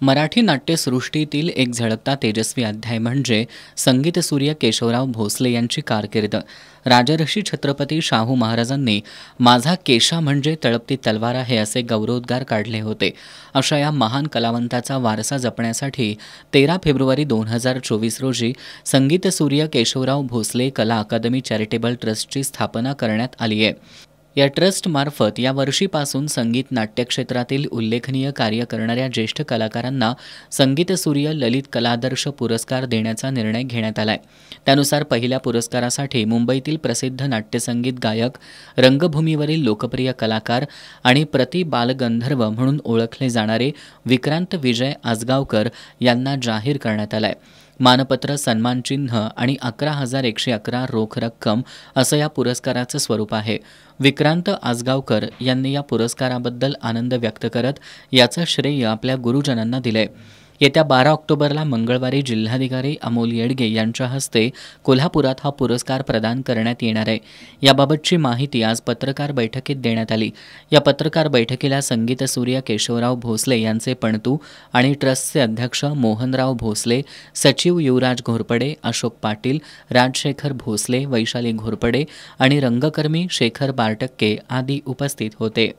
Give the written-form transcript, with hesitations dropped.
मराठी नाट्यसृष्टीतील एक झळकता तेजस्वी अध्याय म्हणजे संगीतसूर्य केशवराव भोसले यांची कारकीर्द। राजर्षी छत्रपती शाहू महाराजांनी माझा केशा म्हणजे तळपती तलवार आहे असे गौरवोद्गार काढले होते। अशा या महान कलावंताचा वारसा जपण्यासाठी 13 फेब्रुवारी 2024 रोजी संगीतसूर्य केशवराव भोसले कला अकादमी चॅरिटेबल ट्रस्टची स्थापना करण्यात आली आहे। या ट्रस्टमार्फत या वर्षीपासून संगीत नाट्य क्षेत्रातील उल्लेखनीय कार्य करणाऱ्या ज्येष्ठ कलाकारांना संगीतसूर्य ललित कलादर्श पुरस्कार देण्याचा निर्णय घेण्यात आलाय। त्यानुसार पहिल्या पुरस्कारासाठी मुंबईतील प्रसिद्ध नाट्यसंगीत गायक, रंगभूमीवरील लोकप्रिय कलाकार आणि बालगंधर्व म्हणून ओळखले जाणारे विक्रांत विजय आजगावकर यांना जाहीर करण्यात आलाय। मानपत्र, सन्मानचिन्ह आणि 11,111 रोख रक्कम असं या पुरस्काराचं स्वरूप आहे। विक्रांत आजगावकर यांनी या पुरस्काराबद्दल आनंद व्यक्त करत याचं श्रेय आपल्या गुरुजनांना दिलंय। येत्या 12 ऑक्टोबरला मंगळवारी जिल्हाधिकारी अमोल येडगे यांच्या हस्ते कोल्हापुरात हा पुरस्कार प्रदान करण्यात येणार आहे। याबाबतची माहिती आज पत्रकार बैठकीत देण्यात आली। या पत्रकार बैठकीला संगीतसूर्य केशवराव भोसले यांचे पणतू आणि ट्रस्टचे अध्यक्ष मोहनराव भोसले, सचिव युवराज घोरपडे, अशोक पाटील, राजशेखर भोसले, वैशाली घोरपडे आणि रंगकर्मी शेखर बारटक्के आदी उपस्थित होते।